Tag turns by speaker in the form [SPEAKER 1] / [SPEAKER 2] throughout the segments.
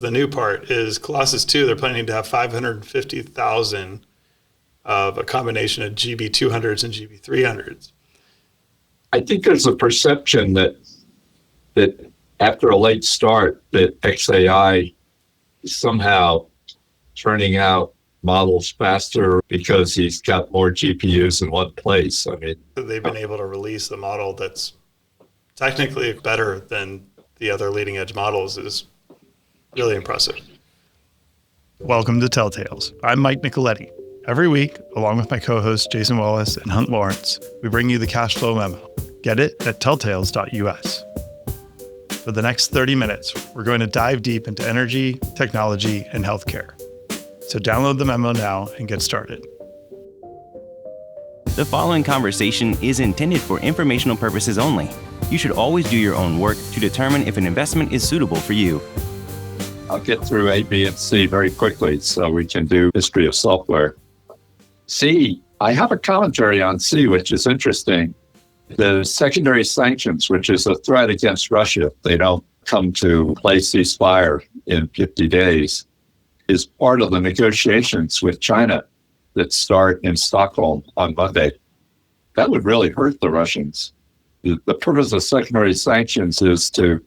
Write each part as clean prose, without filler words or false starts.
[SPEAKER 1] The new part is Colossus 2, they're planning to have 550,000 of a combination of GB200s and GB300s.
[SPEAKER 2] I think there's a perception that after a late start, that XAI is somehow turning out models faster because he's got more GPUs in one place. I mean,
[SPEAKER 1] they've been able to release a model that's technically better than the other leading edge models is really impressive.
[SPEAKER 3] Welcome to Telltales. I'm Mike Nicoletti. Every week, along with my co-hosts Jason Wallace and Hunt Lawrence, we bring you the cash flow memo. Get it at telltales.us. For the next 30 minutes, we're going to dive deep into energy, technology, and healthcare. So download the memo now and get started.
[SPEAKER 4] The following conversation is intended for informational purposes only. You should always do your own work to determine if an investment is suitable for you.
[SPEAKER 2] I'll get through A, B, and C very quickly so we can do history of software. C, I have a commentary on C, which is interesting. The secondary sanctions, which is a threat against Russia if they don't come to place ceasefire in 50 days, is part of the negotiations with China that start in Stockholm on Monday. That would really hurt the Russians. The purpose of secondary sanctions is to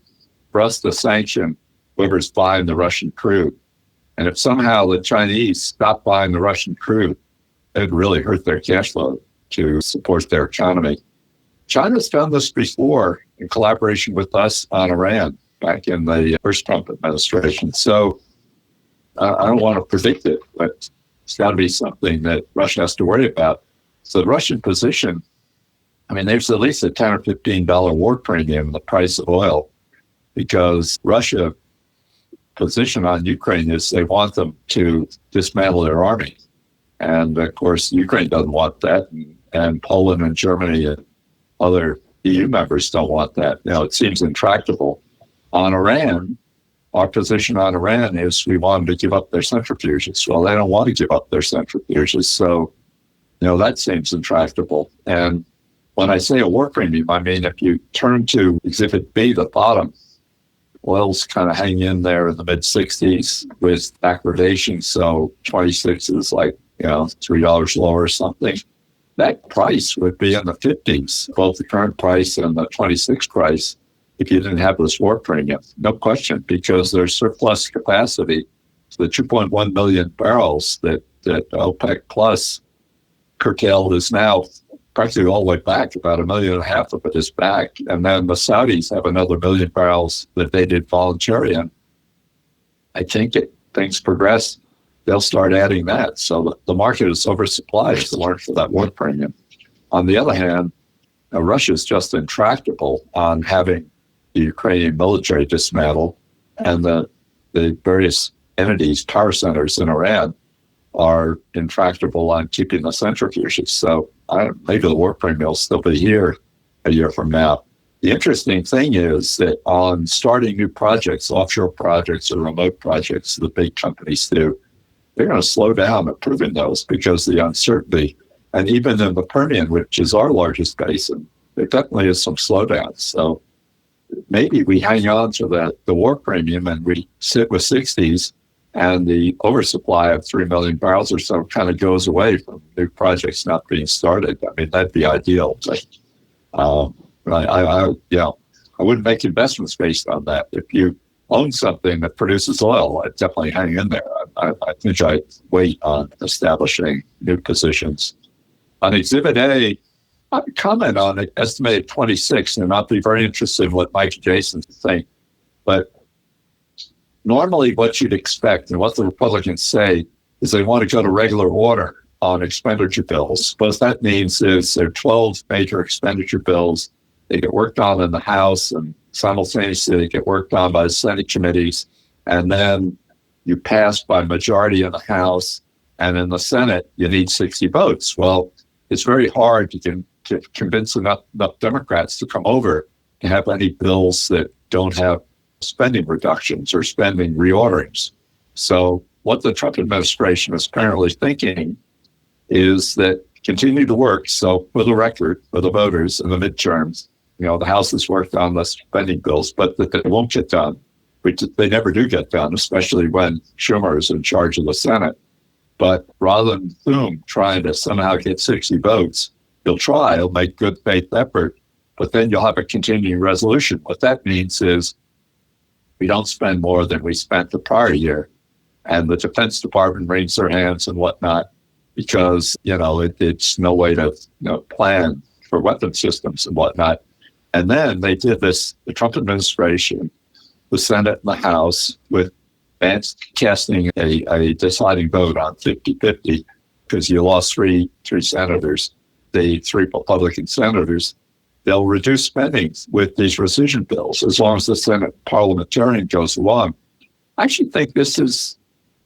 [SPEAKER 2] press the sanction whoever's buying the Russian crude. And if somehow the Chinese stop buying the Russian crude, it would really hurt their cash flow to support their economy. China's done this before in collaboration with us on Iran back in the first Trump administration. So I don't want to predict it, but it's got to be something that Russia has to worry about. So the Russian position, I mean, there's at least a $10 or $15 war premium in the price of oil because Russia position on Ukraine is they want them to dismantle their army. And of course, Ukraine doesn't want that. And Poland and Germany and other EU members don't want that. Now, it seems intractable. On Iran, our position on Iran is we want them to give up their centrifuges. Well, they don't want to give up their centrifuges. So, that seems intractable. And when I say a war premium, I mean, if you turn to Exhibit B, the bottom, oil's kind of hanging in there in the mid-60s with backwardation. So 26 is like, $3 lower or something. That price would be in the 50s, both the current price and the 26 price, if you didn't have this war premium. No question, because there's surplus capacity. So the 2.1 million barrels that OPEC Plus curtailed is now practically all the way back. About 1.5 million of it is back. And then the Saudis have another 1 million barrels that they did voluntarily. And I think things progress, they'll start adding that. So the market is oversupplied to learn for that war premium. On the other hand, Russia is just intractable on having the Ukrainian military dismantled, and the various entities, power centers in Iran, are intractable on keeping the centrifuges. So maybe the war premium will still be here a year from now. The interesting thing is that on starting new projects, offshore projects or remote projects, the big companies do, they're going to slow down approving those because of the uncertainty. And even in the Permian, which is our largest basin, there definitely is some slowdown. So maybe we hang on to the war premium and we sit with 60s, and the oversupply of 3 million barrels or so kind of goes away from new projects not being started. I mean, that'd be ideal. But I wouldn't make investments based on that. If you own something that produces oil, I'd definitely hang in there. I think I'd wait on establishing new positions. On Exhibit A, I would comment on it, estimated 26, and I'll be very interested in what Mike and Jason think. But normally what you'd expect and what the Republicans say is they want to go to regular order on expenditure bills. What that means is there are 12 major expenditure bills. They get worked on in the House, and simultaneously they get worked on by the Senate committees. And then you pass by majority in the House, and in the Senate, you need 60 votes. Well, it's very hard to convince enough Democrats to come over to have any bills that don't have spending reductions or spending reorderings. So what the Trump administration is apparently thinking is that continue to work. So for the record, for the voters in the midterms, the House has worked on the spending bills, but that they won't get done. which they never do get done, especially when Schumer is in charge of the Senate. But rather than Thune trying to somehow get 60 votes, he'll make good faith effort, but then you'll have a continuing resolution. What that means is we don't spend more than we spent the prior year. And the Defense Department wrings their hands and whatnot because, it's no way to plan for weapon systems and whatnot. And then they did this, the Trump administration, the Senate and the House, with Vance casting a deciding vote on 50-50 because you lost three senators, the three Republican senators. They'll reduce spending with these rescission bills as long as the Senate parliamentarian goes along. I actually think this is,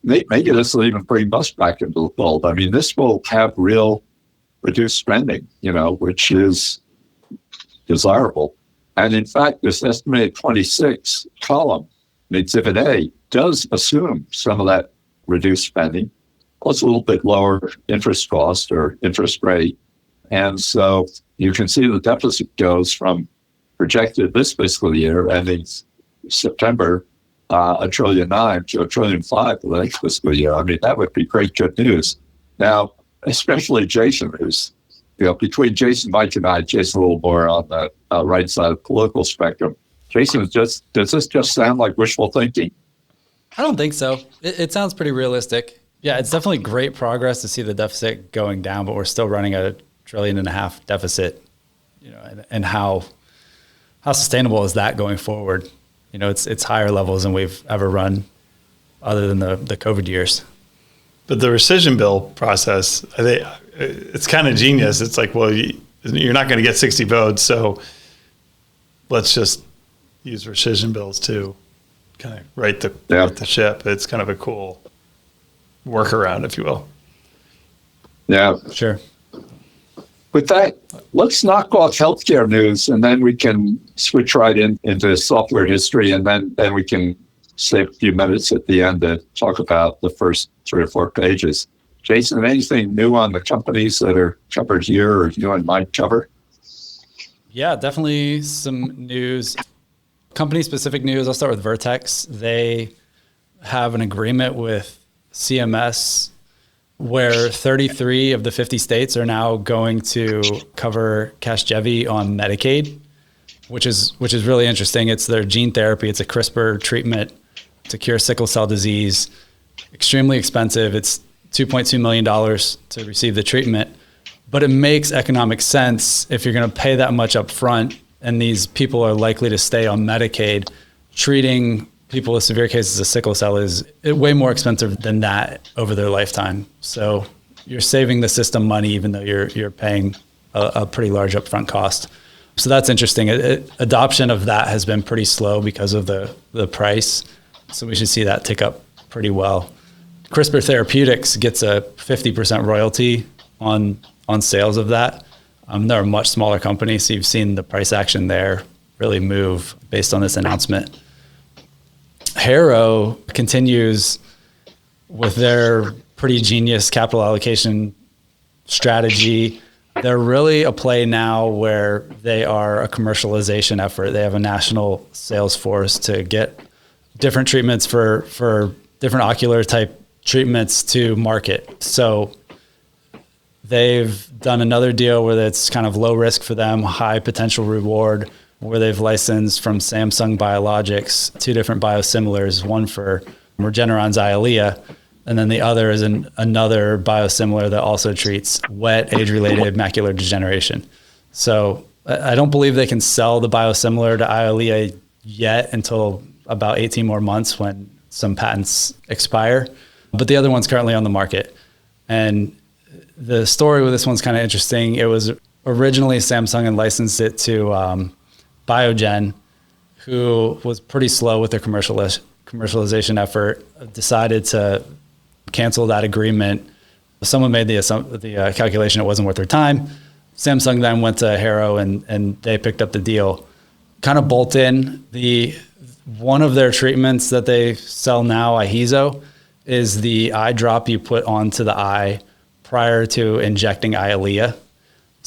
[SPEAKER 2] maybe this will even bring us back into the fold. I mean, this will have real reduced spending, which is desirable. And in fact, this estimated 26 column in Exhibit A does assume some of that reduced spending, plus a little bit lower interest cost or interest rate. And so you can see the deficit goes from projected this fiscal year ending September, $1.9 trillion to $1.5 trillion for the next fiscal year. I mean, that would be great good news. Now, especially Jason, who's, between Jason, Mike, and I, Jason a little more on the right side of the political spectrum. Jason, does this just sound like wishful thinking?
[SPEAKER 5] I don't think so. It sounds pretty realistic. Yeah, it's definitely great progress to see the deficit going down, but we're still running a $1.5 trillion deficit, and how sustainable is that going forward? It's higher levels than we've ever run other than the COVID years.
[SPEAKER 1] But the rescission bill process, I think it's kind of genius. It's like, well, you're not going to get 60 votes, so let's just use rescission bills to kind of right the ship. It's kind of a cool workaround, if you will.
[SPEAKER 2] Yeah,
[SPEAKER 5] sure.
[SPEAKER 2] With that, let's knock off healthcare news, and then we can switch right into software history, and then we can save a few minutes at the end to talk about the first 3 or 4 pages. Jason, anything new on the companies that are covered here or you and Mike cover?
[SPEAKER 5] Yeah, definitely some news. Company-specific news, I'll start with Vertex. They have an agreement with CMS where 33 of the 50 states are now going to cover Casgevy on Medicaid, which is really interesting. It's their gene therapy. It's a CRISPR treatment to cure sickle cell disease. Extremely expensive. It's $2.2 million to receive the treatment, but it makes economic sense if you're going to pay that much up front and these people are likely to stay on Medicaid. Treating people with severe cases of sickle cell is way more expensive than that over their lifetime. So you're saving the system money, even though you're paying a pretty large upfront cost. So that's interesting. Adoption of that has been pretty slow because of the price. So we should see that tick up pretty well. CRISPR Therapeutics gets a 50% royalty on sales of that. They're a much smaller company, so you've seen the price action there really move based on this announcement. Harrow continues with their pretty genius capital allocation strategy. They're really a play now where they are a commercialization effort. They have a national sales force to get different treatments for different ocular type treatments to market. So they've done another deal where it's kind of low risk for them, high potential reward, where they've licensed from Samsung Biologics 2 different biosimilars, one for Regeneron's Eylea, and then the other is another biosimilar that also treats wet age-related macular degeneration. So I don't believe they can sell the biosimilar to Eylea yet until about 18 more months when some patents expire. But the other one's currently on the market. And the story with this one's kind of interesting. It was originally Samsung and licensed it to Biogen, who was pretty slow with their commercialization effort, decided to cancel that agreement. Someone made the calculation it wasn't worth their time. Samsung then went to Harrow and they picked up the deal. Kind of bolt in one of their treatments that they sell now, IHEEZO, is the eye drop you put onto the eye prior to injecting Eylea.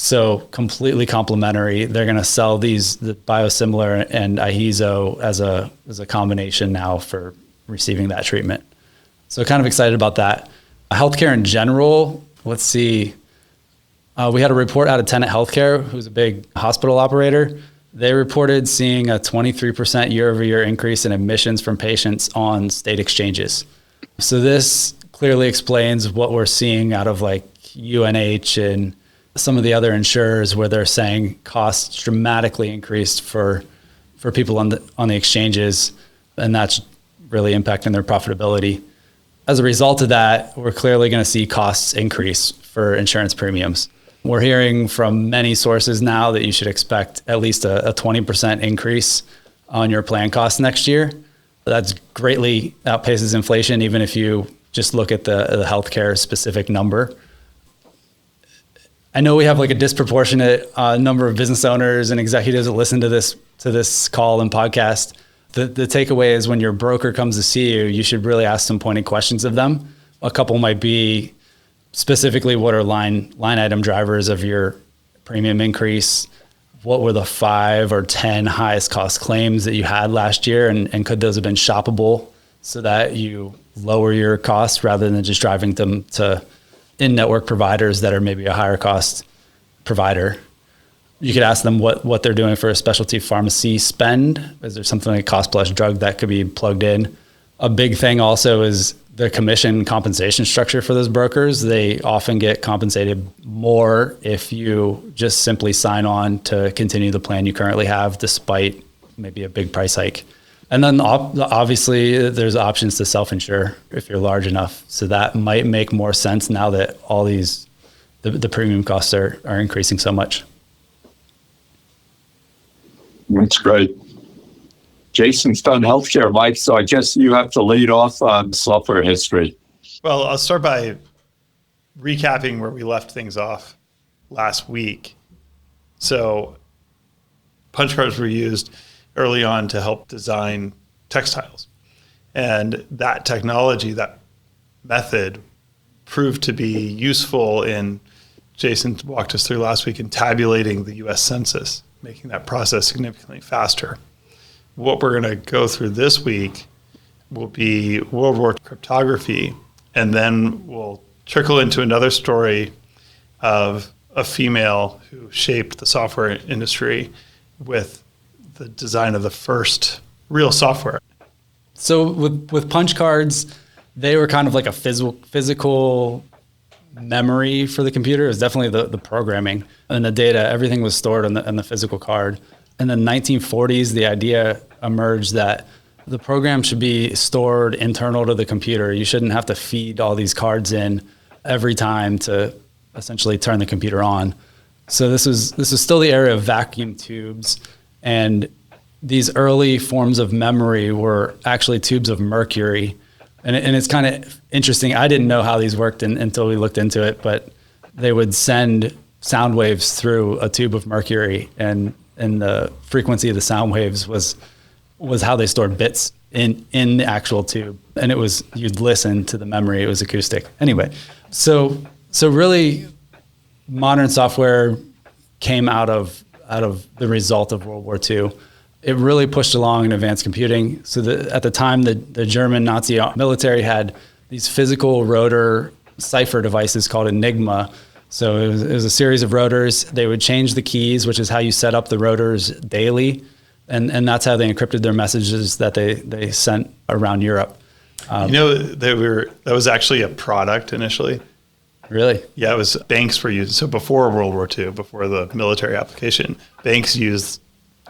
[SPEAKER 5] So completely complementary. They're going to sell the biosimilar and IHEEZO as a combination now for receiving that treatment. So kind of excited about that. Healthcare in general, let's see. We had a report out of Tenet Healthcare, who's a big hospital operator. They reported seeing a 23% year-over-year increase in admissions from patients on state exchanges. So this clearly explains what we're seeing out of like UNH and some of the other insurers, where they're saying costs dramatically increased for people on the exchanges, and that's really impacting their profitability. As a result of that, we're clearly going to see costs increase for insurance premiums. We're hearing from many sources now that you should expect at least a 20% increase on your plan costs next year. That's greatly outpaces inflation, even if you just look at the healthcare specific number. I know we have like a disproportionate number of business owners and executives that listen to this call and podcast. The takeaway is, when your broker comes to see you, you should really ask some pointed questions of them. A couple might be specifically, what are line item drivers of your premium increase? What were the 5 or 10 highest cost claims that you had last year? And could those have been shoppable so that you lower your costs rather than just driving them to in-network providers that are maybe a higher cost provider? You could ask them what they're doing for a specialty pharmacy spend. Is there something like cost plus drug that could be plugged in? A big thing also is the commission compensation structure for those brokers. They often get compensated more if you just simply sign on to continue the plan you currently have, despite maybe a big price hike. And then obviously there's options to self-insure if you're large enough. So that might make more sense now that all these, the premium costs are increasing so much.
[SPEAKER 2] That's great. Jason's done healthcare, Mike, so I guess you have to lead off on software history.
[SPEAKER 1] Well, I'll start by recapping where we left things off last week. So punch cards were used early on to help design textiles. And that technology, that method, proved to be useful in, Jason walked us through last week, in tabulating the US Census, making that process significantly faster. What we're going to go through this week will be World War cryptography, and then we'll trickle into another story of a female who shaped the software industry with the design of the first real software.
[SPEAKER 5] So with punch cards, they were kind of like a physical memory for the computer. It was definitely the programming and the data. Everything was stored on the physical card. In the 1940s, the idea emerged that the program should be stored internal to the computer. You shouldn't have to feed all these cards in every time to essentially turn the computer on. So this is still the era of vacuum tubes, and these early forms of memory were actually tubes of mercury. And it's kind of interesting. I didn't know how these worked until we looked into it, but they would send sound waves through a tube of mercury, and the frequency of the sound waves was how they stored bits in the actual tube. And you'd listen to the memory. It was acoustic. Anyway, so really modern software came out of the result of World War II. It really pushed along in advanced computing. So at the time, the German Nazi military had these physical rotor cipher devices called Enigma. So it was a series of rotors. They would change the keys, which is how you set up the rotors daily. And that's how they encrypted their messages that they sent around Europe.
[SPEAKER 1] That was actually a product initially.
[SPEAKER 5] Really?
[SPEAKER 1] Yeah, it was banks were used. So before World War II, before the military application, banks used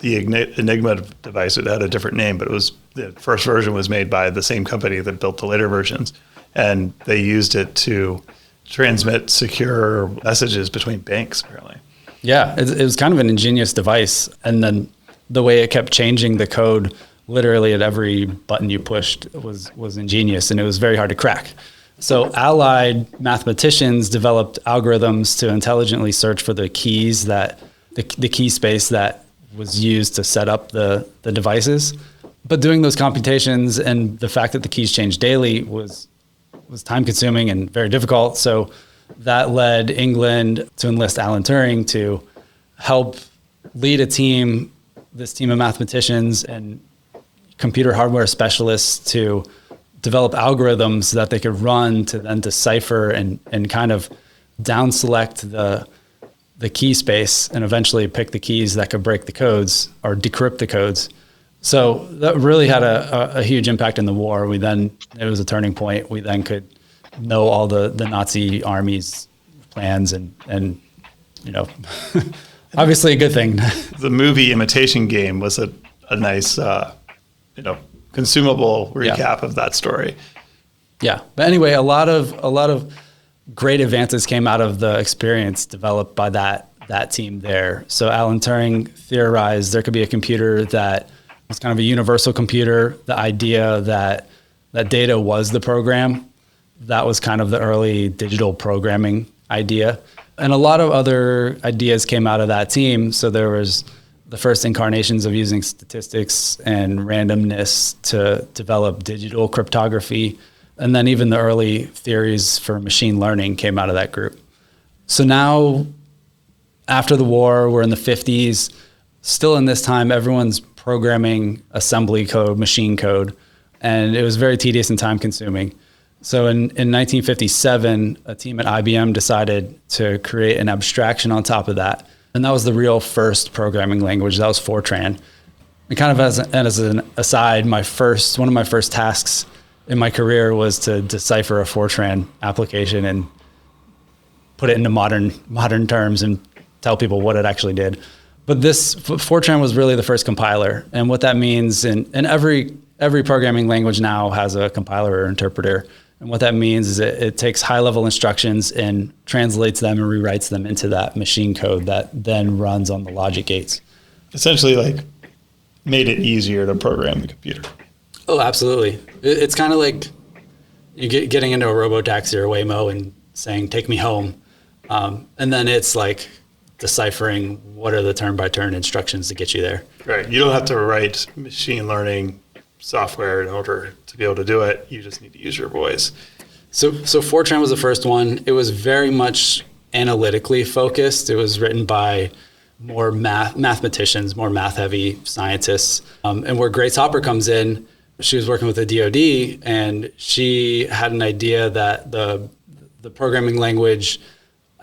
[SPEAKER 1] the Enigma device. It had a different name, but the first version was made by the same company that built the later versions. And they used it to transmit secure messages between banks, apparently.
[SPEAKER 5] Yeah, it was kind of an ingenious device. And then the way it kept changing the code literally at every button you pushed was ingenious, and it was very hard to crack. So Allied mathematicians developed algorithms to intelligently search for the keys the key space that was used to set up the devices. But doing those computations and the fact that the keys changed daily was time consuming and very difficult. So that led England to enlist Alan Turing to help lead a team, this team of mathematicians and computer hardware specialists to develop algorithms that they could run to then decipher and kind of down select the key space and eventually pick the keys that could break the codes or decrypt the codes. So that really had a huge impact in the war. It was a turning point. We then could know all the Nazi army's plans and obviously a good thing.
[SPEAKER 1] The movie Imitation Game was a nice, consumable recap of that story.
[SPEAKER 5] Yeah. But anyway, a lot of great advances came out of the experience developed by that team there. So Alan Turing theorized there could be a computer that was kind of a universal computer. The idea that data was the program, that was kind of the early digital programming idea. And a lot of other ideas came out of that team. So there was the first incarnations of using statistics and randomness to develop digital cryptography. And then even the early theories for machine learning came out of that group. So now, after the war, we're in the 50s. Still in this time, everyone's programming assembly code, machine code, and it was very tedious and time consuming. So in 1957, a team at IBM decided to create an abstraction on top of that. And that was the real first programming language. That was Fortran. And kind of as an aside, one of my first tasks in my career was to decipher a Fortran application and put it into modern terms and tell people what it actually did. But Fortran was really the first compiler. And what that means, and every programming language now has a compiler or interpreter. And what that means is it takes high-level instructions and translates them and rewrites them into that machine code that then runs on the logic gates.
[SPEAKER 1] Essentially, made it easier to program the computer.
[SPEAKER 5] Oh, absolutely. It's kind of like you getting into a robo-taxi or a Waymo and saying, take me home. And then it's like deciphering what are the turn-by-turn instructions to get you there.
[SPEAKER 1] Right. You don't have to write machine learning software in order to be able to do it. You just need to use your voice.
[SPEAKER 5] So Fortran was the first one. It was very much analytically focused. It was written by more mathematicians, more math-heavy scientists. And where Grace Hopper comes in, she was working with the DoD, and she had an idea that the programming language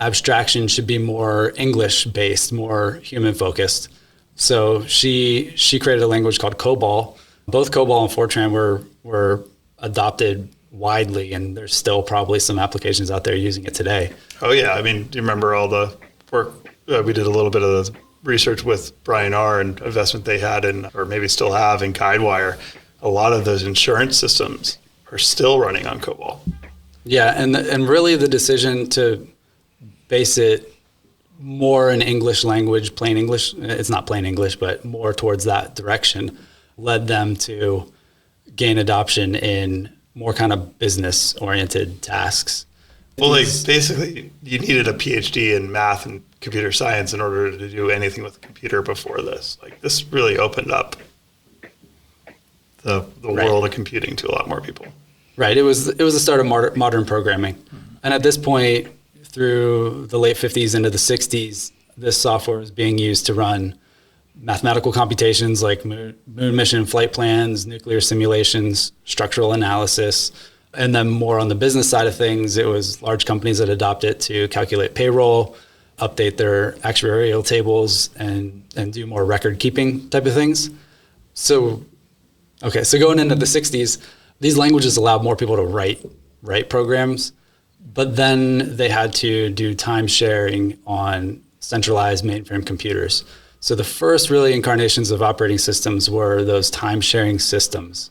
[SPEAKER 5] abstraction should be more English-based, more human-focused. So she created a language called COBOL. Both COBOL and Fortran were adopted widely, and there's still probably some applications out there using it today.
[SPEAKER 1] Oh, yeah. I mean, do you remember all the work? We did a little bit of the research with Brian R. and investment they had in, or maybe still have, in Guidewire. A lot of those insurance systems are still running on COBOL.
[SPEAKER 5] Yeah, and really the decision to base it more in English language, plain English, it's not plain English, but more towards that direction, led them to gain adoption in more kind of business-oriented tasks.
[SPEAKER 1] Well, basically, you needed a PhD in math and computer science in order to do anything with a computer before this. This really opened up the world of computing to a lot more people.
[SPEAKER 5] Right. It was the start of modern programming. Mm-hmm. And at this point, through the late 50s into the 60s, this software was being used to run mathematical computations like moon mission flight plans, nuclear simulations, structural analysis. And then more on the business side of things, it was large companies that adopt it to calculate payroll, update their actuarial tables, and do more record keeping type of things. So going into the 60s, these languages allowed more people to write programs, but then they had to do time sharing on centralized mainframe computers. So the first really incarnations of operating systems were those time sharing systems.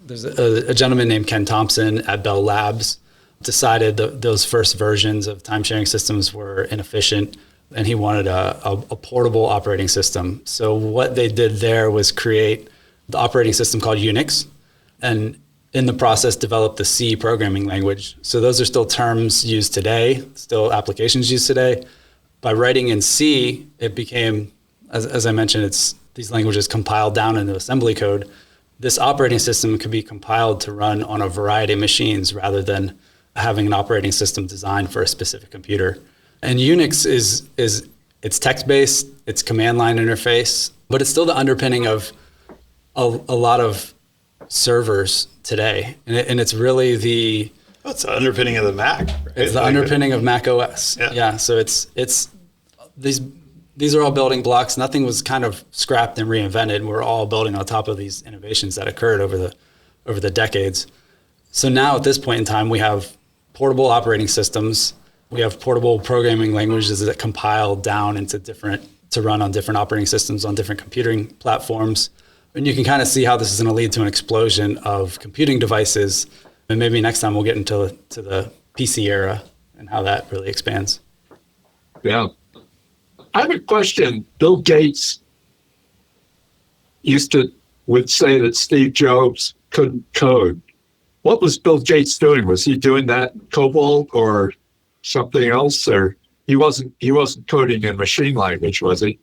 [SPEAKER 5] There's a gentleman named Ken Thompson at Bell Labs decided that those first versions of time sharing systems were inefficient, and he wanted a portable operating system. So what they did there was create the operating system called Unix, and in the process developed the C programming language. So those are still terms used today, still applications used today. By writing in C, it became, as I mentioned, it's these languages compiled down into assembly code. This operating system could be compiled to run on a variety of machines rather than having an operating system designed for a specific computer. And Unix is it's text-based, it's command line interface, but it's still the underpinning of a lot of servers today. And it's really
[SPEAKER 1] it's the underpinning of the Mac. Right?
[SPEAKER 5] It's the underpinning of Mac OS. Yeah. So it's these are all building blocks. Nothing was kind of scrapped and reinvented. We're all building on top of these innovations that occurred over the decades. So now at this point in time, we have portable operating systems. We have portable programming languages that compile down into to run on different operating systems on different computing platforms. And you can kind of see how this is going to lead to an explosion of computing devices. And maybe next time we'll get into the PC era and how that really expands.
[SPEAKER 2] Yeah. I have a question. Bill Gates would say that Steve Jobs couldn't code. What was Bill Gates doing? Was he doing that in COBOL or something else? Or he wasn't coding in machine language, was he?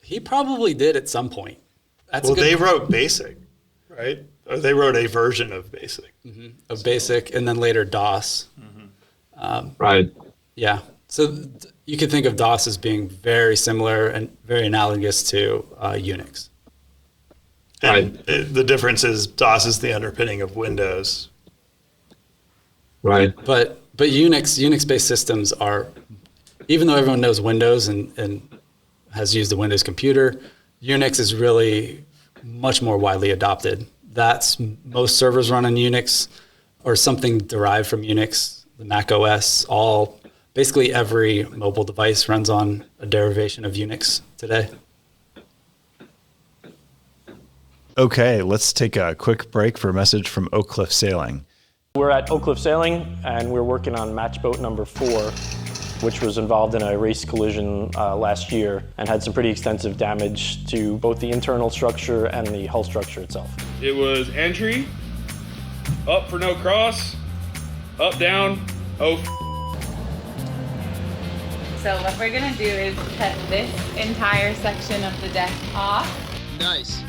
[SPEAKER 5] He probably did at some point.
[SPEAKER 1] They wrote BASIC, right? Or they wrote a version of BASIC.
[SPEAKER 5] Mm-hmm. Of BASIC, and then later DOS.
[SPEAKER 2] Mm-hmm. Right.
[SPEAKER 5] Yeah. So you could think of DOS as being very similar and very analogous to Unix.
[SPEAKER 1] And the difference is DOS is the underpinning of Windows.
[SPEAKER 2] Right.
[SPEAKER 5] But Unix-based systems are, even though everyone knows Windows and has used a Windows computer, Unix is really much more widely adopted. Most servers run on Unix or something derived from Unix, the Mac OS, basically every mobile device runs on a derivation of Unix today.
[SPEAKER 3] Okay, let's take a quick break for a message from Oakcliff Sailing.
[SPEAKER 6] We're at Oakcliff Sailing, and we're working on match boat number 4, which was involved in a race collision last year and had some pretty extensive damage to both the internal structure and the hull structure itself.
[SPEAKER 7] It was entry, up for no cross, up, down,
[SPEAKER 8] So what we're gonna do is cut this entire section of the deck off.
[SPEAKER 9] Nice.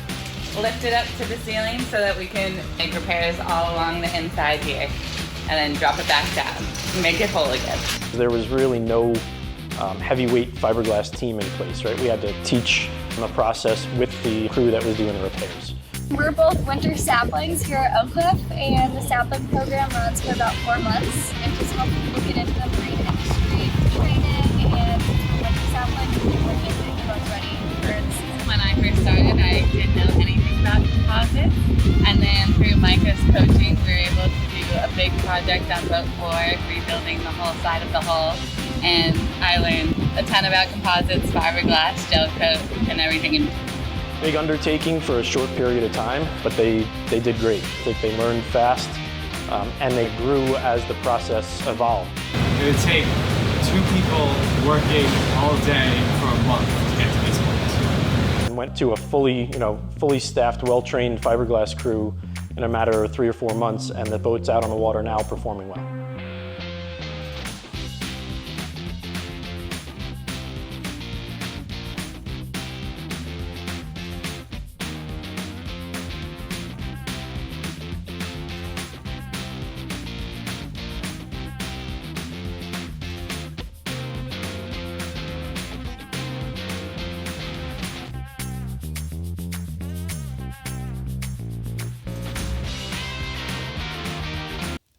[SPEAKER 8] Lift it up to the ceiling so that we can make repairs all along the inside here. And then drop it back down and make it whole again.
[SPEAKER 6] There was really no heavyweight fiberglass team in place, right? We had to teach the process with the crew that was doing the repairs.
[SPEAKER 10] We're both winter saplings here at Oakcliff, and the sapling program runs for about 4 months and just helping people get into the marine industry, training, and winter saplings and we're getting the boats ready for the season.
[SPEAKER 8] When I first started, I didn't know anything about composites. And then through Micah's coaching, we were able to do a big project on boat 4, rebuilding the whole side of the hull. And I learned a ton about composites, fiberglass, gel coat, and everything in between.
[SPEAKER 6] Big undertaking for a short period of time, but they did great. I think they learned fast, and they grew as the process evolved.
[SPEAKER 11] It would take 2 people working all day for a month to get to this point.
[SPEAKER 6] And went to a fully staffed, well-trained fiberglass crew in a matter of 3 or 4 months, and the boat's out on the water now performing well.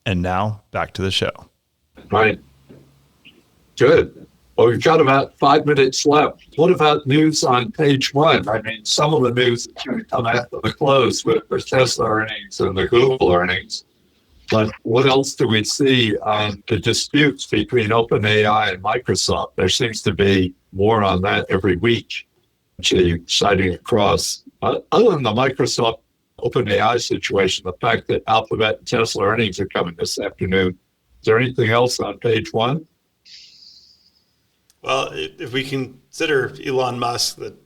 [SPEAKER 3] And now back to the show.
[SPEAKER 2] Right. Good. Well, we've got about 5 minutes left. What about news on page 1? I mean, some of the news is going to come after the close with the Tesla earnings and the Google earnings. But what else do we see on the disputes between OpenAI and Microsoft? There seems to be more on that every week, actually citing across. Other than the Microsoft OpenAI situation, the fact that Alphabet and Tesla earnings are coming this afternoon. Is there anything else on page 1?
[SPEAKER 1] Well, if we consider Elon Musk, and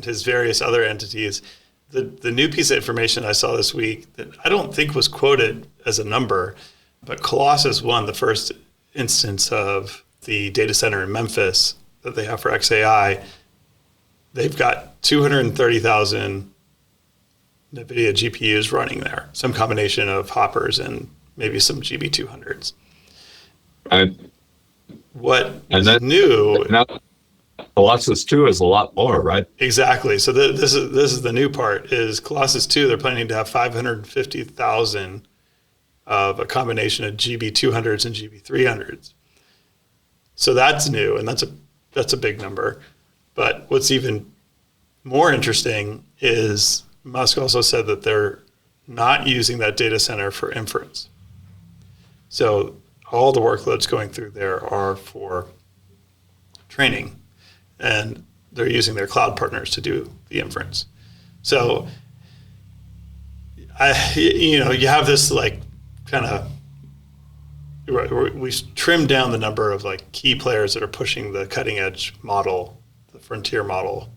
[SPEAKER 1] his various other entities, the new piece of information I saw this week that I don't think was quoted as a number, but Colossus won the first instance of the data center in Memphis that they have for XAI. They've got 230,000 NVIDIA GPUs running there, some combination of Hoppers and maybe some GB200s.
[SPEAKER 2] And
[SPEAKER 1] is new?
[SPEAKER 2] Now, Colossus 2 is a lot more, right?
[SPEAKER 1] Exactly. So this is the new part. Is Colossus 2? They're planning to have 550,000 of a combination of GB200s and GB300s. So that's new, and that's a big number. But what's even more interesting is Musk also said that they're not using that data center for inference. So all the workloads going through there are for training, and they're using their cloud partners to do the inference. So you have this like kind of, we trimmed down the number of like key players that are pushing the cutting edge model, the frontier model,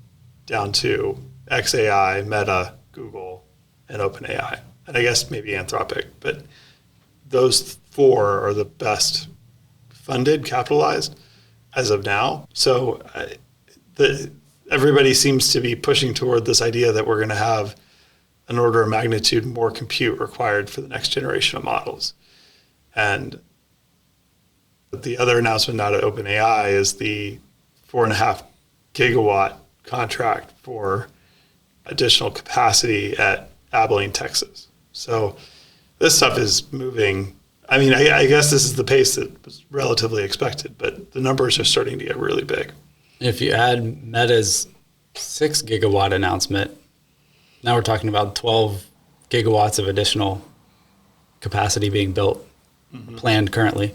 [SPEAKER 1] down to XAI, Meta, Google, and OpenAI, and I guess maybe Anthropic. But those four are the best funded, capitalized as of now. So everybody seems to be pushing toward this idea that we're going to have an order of magnitude more compute required for the next generation of models. And the other announcement out of OpenAI is the 4.5 gigawatt contract for additional capacity at Abilene, Texas. So this stuff is moving. I mean, I guess this is the pace that was relatively expected, but the numbers are starting to get really big.
[SPEAKER 5] If you add Meta's 6 gigawatt announcement, now we're talking about 12 gigawatts of additional capacity being built, planned currently,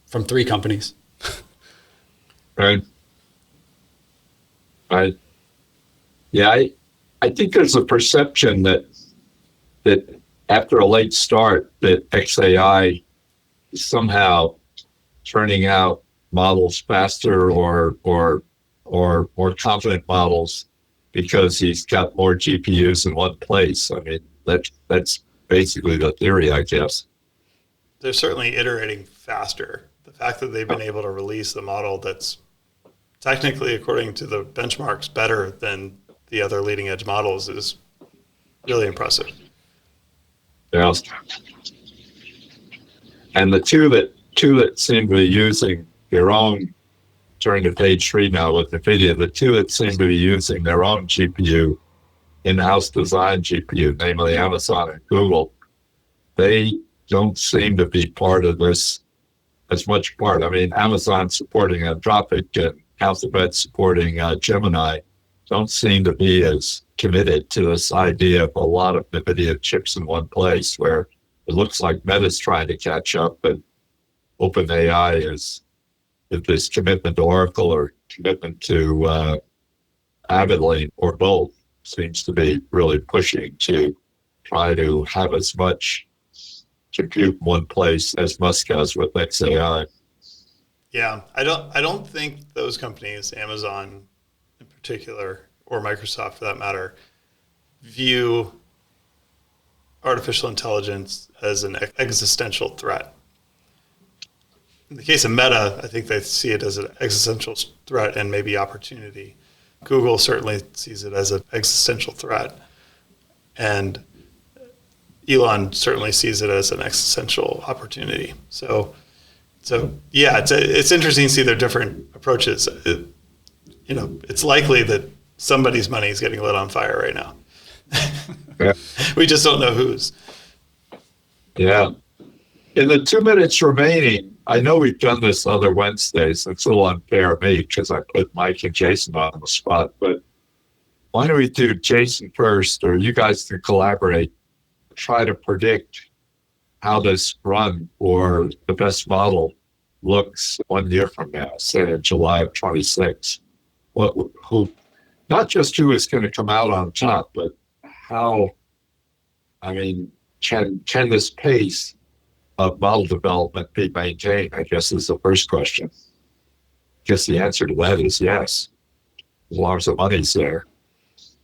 [SPEAKER 5] from 3 companies.
[SPEAKER 2] Right. Yeah, I think there's a perception that after a late start, that XAI is somehow turning out models faster or more confident models because he's got more GPUs in one place. I mean, that's basically the theory, I guess.
[SPEAKER 1] They're certainly iterating faster. The fact that they've been able to release the model that's technically, according to the benchmarks, better than the other leading edge models is really impressive.
[SPEAKER 2] Yeah. And the two that seem to be using their own, turning to page 3 now with NVIDIA, the two that seem to be using their own GPU, in-house design GPU, namely Amazon and Google, they don't seem to be part of this as much part. I mean, Amazon supporting Anthropic and Alphabet supporting Gemini don't seem to be as committed to this idea of a lot of NVIDIA chips in one place, where it looks like Meta's trying to catch up, and OpenAI is this commitment to Oracle or commitment to Abilene, or both, seems to be really pushing to try to have as much compute in one place as Musk has with XAI.
[SPEAKER 1] Yeah, I don't think those companies, Amazon in particular, or Microsoft for that matter, view artificial intelligence as an existential threat. In the case of Meta, I think they see it as an existential threat and maybe opportunity. Google certainly sees it as an existential threat. And Elon certainly sees it as an existential opportunity. So yeah, it's interesting to see their different approaches. It's likely that somebody's money is getting lit on fire right now.
[SPEAKER 2] Yeah.
[SPEAKER 1] We just don't know whose.
[SPEAKER 2] Yeah. In the 2 minutes remaining, I know we've done this other Wednesdays. It's a little unfair of me because I put Mike and Jason on the spot, but why don't we do Jason first, or you guys can collaborate, try to predict how this run or the best model looks 1 year from now, say in July of 26. Who, not just who is going to come out on top, but how, I mean, can this pace of model development be maintained, I guess, is the first question. I guess the answer to that is yes, as long as the money's there.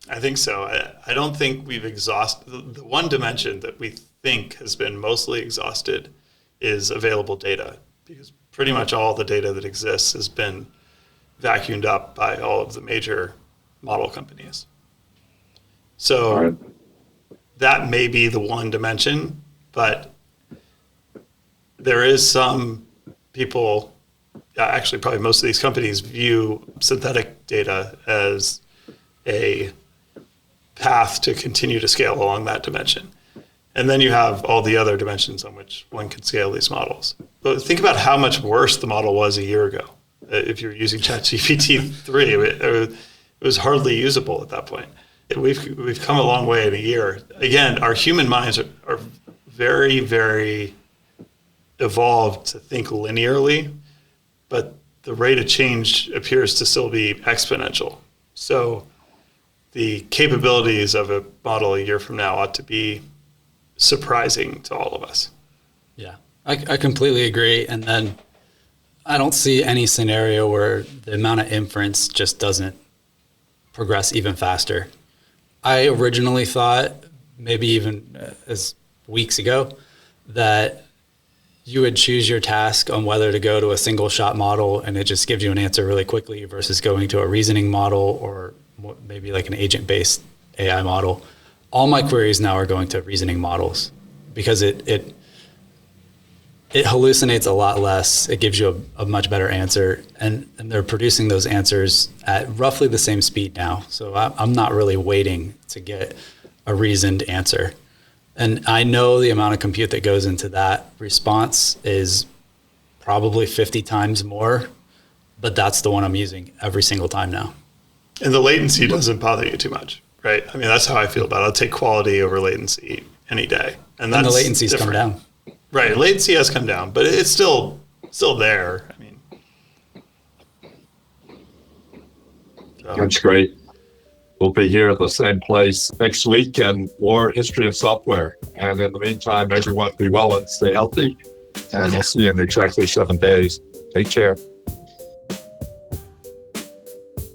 [SPEAKER 1] I think so. I don't think we've exhausted, the one dimension that we think has been mostly exhausted is available data, because pretty much all the data that exists has been vacuumed up by all of the major model companies. So that may be the one dimension, but there is some people, actually probably most of these companies, view synthetic data as a path to continue to scale along that dimension. And then you have all the other dimensions on which one can scale these models. But think about how much worse the model was a year ago. If you're using ChatGPT-3, it was hardly usable at that point. We've come a long way in a year. Again, our human minds are very, very evolved to think linearly, but the rate of change appears to still be exponential. So the capabilities of a model a year from now ought to be surprising to all of us.
[SPEAKER 5] Yeah, I completely agree. And then I don't see any scenario where the amount of inference just doesn't progress even faster. I originally thought, maybe even as weeks ago, that you would choose your task on whether to go to a single shot model and it just gives you an answer really quickly versus going to a reasoning model or maybe like an agent-based AI model. All my queries now are going to reasoning models because it hallucinates a lot less. It gives you a much better answer, and they're producing those answers at roughly the same speed now. So I'm not really waiting to get a reasoned answer. And I know the amount of compute that goes into that response is probably 50 times more, but that's the one I'm using every single time now.
[SPEAKER 1] And the latency doesn't bother you too much, right? I mean, that's how I feel about it. I'll take quality over latency any day. And
[SPEAKER 5] the latency's come down.
[SPEAKER 1] Right, latency has come down, but it's still there. I mean,
[SPEAKER 2] That's great. We'll be here at the same place next week and more history of software. And in the meantime, everyone be well and stay healthy. And we'll see you in exactly 7 days. Take care.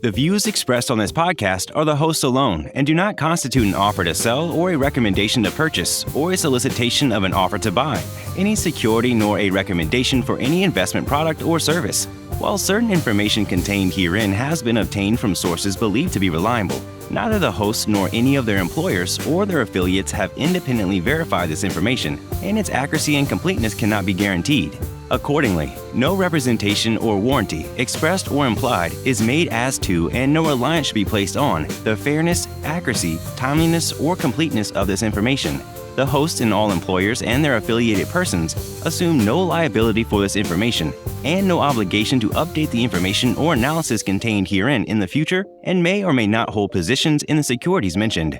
[SPEAKER 4] The views expressed on this podcast are the hosts alone and do not constitute an offer to sell or a recommendation to purchase or a solicitation of an offer to buy any security nor a recommendation for any investment product or service. While certain information contained herein has been obtained from sources believed to be reliable, neither the hosts nor any of their employers or their affiliates have independently verified this information, and its accuracy and completeness cannot be guaranteed. Accordingly, no representation or warranty, expressed or implied, is made as to and no reliance should be placed on the fairness, accuracy, timeliness, or completeness of this information. The hosts and all employers and their affiliated persons assume no liability for this information and no obligation to update the information or analysis contained herein in the future and may or may not hold positions in the securities mentioned.